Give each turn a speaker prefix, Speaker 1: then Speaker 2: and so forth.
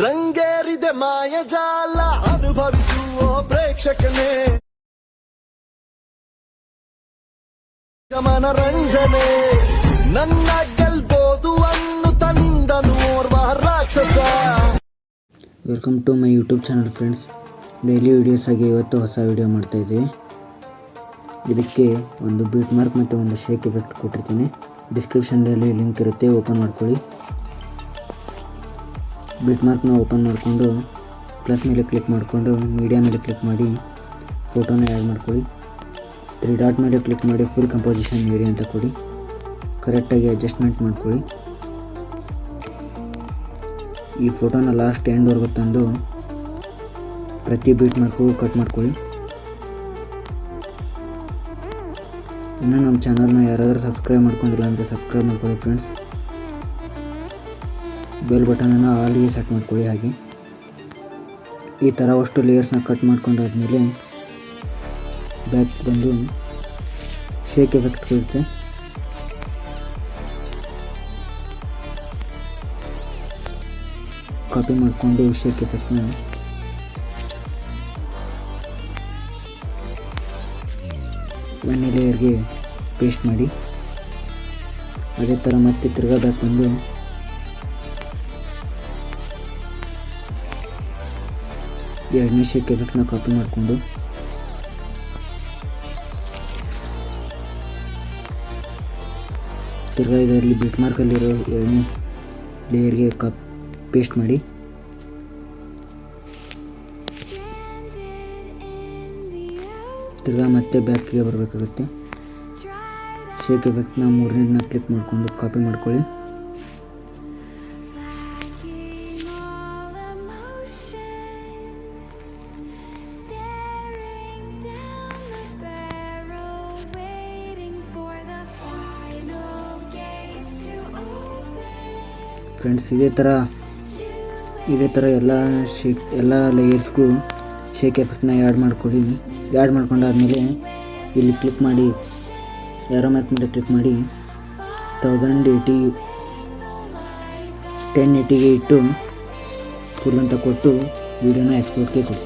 Speaker 1: ರಂಗೇರಿದೆ ಮಾಯಜಾಲ ಅನುಭವಿಸುವ ಪ್ರೇಕ್ಷಕನೇ ಮನರಂಜನೆ ನನ್ನ ಗೆಲ್ಬೋದು ಅನ್ನುತ್ತ ನಿಂದನು ಓರ್ವ ರಾಕ್ಷಸ.
Speaker 2: Welcome to my YouTube channel friends. Daily videos ಆಗಿ ಇವತ್ತು ಹೊಸ ವೀಡಿಯೋ ಮಾಡ್ತಾಯಿದ್ದೀವಿ. ಇದಕ್ಕೆ ಒಂದು ಬೀಟ್ ಮಾರ್ಕ್ ಮತ್ತು ಒಂದು ಶೇಕ್ ಎಫೆಕ್ಟ್ ಕೊಟ್ಟಿರ್ತೀನಿ. ಡಿಸ್ಕ್ರಿಪ್ಷನ್ನಲ್ಲಿ ಲಿಂಕ್ ಇರುತ್ತೆ, ಓಪನ್ ಮಾಡ್ಕೊಳ್ಳಿ. ಬೀಟ್ ಮಾರ್ಕ್ನ ಓಪನ್ ಮಾಡಿಕೊಂಡು ಪ್ಲಸ್ ಮೇಲೆ ಕ್ಲಿಕ್ ಮಾಡಿಕೊಂಡು ಮೀಡಿಯಾ ಮೇಲೆ ಕ್ಲಿಕ್ ಮಾಡಿ ಫೋಟೋನ ಆ್ಯಡ್ ಮಾಡ್ಕೊಳ್ಳಿ. 3 ಡಾಟ್ ಮೇಲೆ ಕ್ಲಿಕ್ ಮಾಡಿ ಫುಲ್ ಕಂಪೋಸಿಷನ್ ಏರಿಯಾ ಅಂತ ಕೊಡಿ. ಕರೆಕ್ಟಾಗಿ ಅಡ್ಜಸ್ಟ್ಮೆಂಟ್ ಮಾಡ್ಕೊಳ್ಳಿ. ಈ ಫೋಟೋನ ಲಾಸ್ಟ್ ಎಂಡ್ವರೆಗೂ ತಂದು ಪ್ರತಿ ಬೀಟ್ ಮಾರ್ಕು ಕಟ್ ಮಾಡ್ಕೊಳ್ಳಿ. ಇನ್ನು ನಮ್ಮ ಚಾನಲ್ನ ಯಾರಾದರೂ ಸಬ್ಸ್ಕ್ರೈಬ್ ಮಾಡ್ಕೊಂಡಿಲ್ಲ ಅಂದರೆ ಸಬ್ಸ್ಕ್ರೈಬ್ ಮಾಡ್ಕೊಳ್ಳಿ ಫ್ರೆಂಡ್ಸ್. ಬೆಲ್ ಬಟನನ್ನು ಆಲ್ಗೆ ಸೆಟ್ ಮಾಡ್ಕೊಳ್ಳಿ. ಹಾಗೆ ಈ ಥರ ಅಷ್ಟು ಲೇಯರ್ಸ್ನ ಕಟ್ ಮಾಡ್ಕೊಂಡಾದ್ಮೇಲೆ ಬ್ಯಾಕ್ ಬಂದು ಶೇಕ್ ಎಫೆಕ್ಟ್ ಕೊಡುತ್ತೆ. ಕಾಪಿ ಮಾಡಿಕೊಂಡು ಶೇಕ್ ಎಫೆಕ್ಟ್ನ ಒಂದೇ ಲೇಯರ್ಗೆ ಪೇಸ್ಟ್ ಮಾಡಿ. ಅದೇ ಥರ ಮತ್ತೆ ತಿರ್ಗಾ ಬ್ಯಾಕ್ ಬಂದು ಎರಡನೇ ಶೇಕ್ ಎಫೆಕ್ಟ್ನ ಕಾಪಿ ಮಾಡಿಕೊಂಡು ತಿರ್ಗಾ ಇದರಲ್ಲಿ ಬೀಟ್ ಮಾರ್ಕಲ್ಲಿರೋ ಎರಡನೇ ಲೇಯರ್ಗೆ ಪೇಸ್ಟ್ ಮಾಡಿ. ತಿರ್ಗಾ ಮತ್ತೆ ಬ್ಯಾಕಿಗೆ ಬರಬೇಕಾಗುತ್ತೆ. ಶೇಕ್ ಎಫೆಕ್ಟ್ನ ಮೂರನೇದನ್ನ ಕ್ಲಿಕ್ ಮಾಡಿಕೊಂಡು ಕಾಪಿ ಮಾಡ್ಕೊಳ್ಳಿ. ಫ್ರೆಂಡ್ಸ್ ಇದೇ ಥರ ಎಲ್ಲ ಲೇಯರ್ಸ್ಗೂ ಶೇಕ್ ಎಫೆಕ್ಟ್ನ ಆ್ಯಡ್ ಮಾಡ್ಕೊಳ್ಳಿ. ಆ್ಯಡ್ ಮಾಡ್ಕೊಂಡಾದ್ಮೇಲೆ ಇಲ್ಲಿ ಕ್ಲಿಕ್ ಮಾಡಿ ಏರೋ ಮಾರ್ಕ್ ಮೇಲೆ ಕ್ಲಿಕ್ ಮಾಡಿ 1080ಗೆ ಇಟ್ಟು ಫುಲ್ ಅಂತ ಕೊಟ್ಟು ವಿಡಿಯೋನ ಎಕ್ಸ್ಪೋರ್ಟ್ಗೆ ಕೊಡಿ.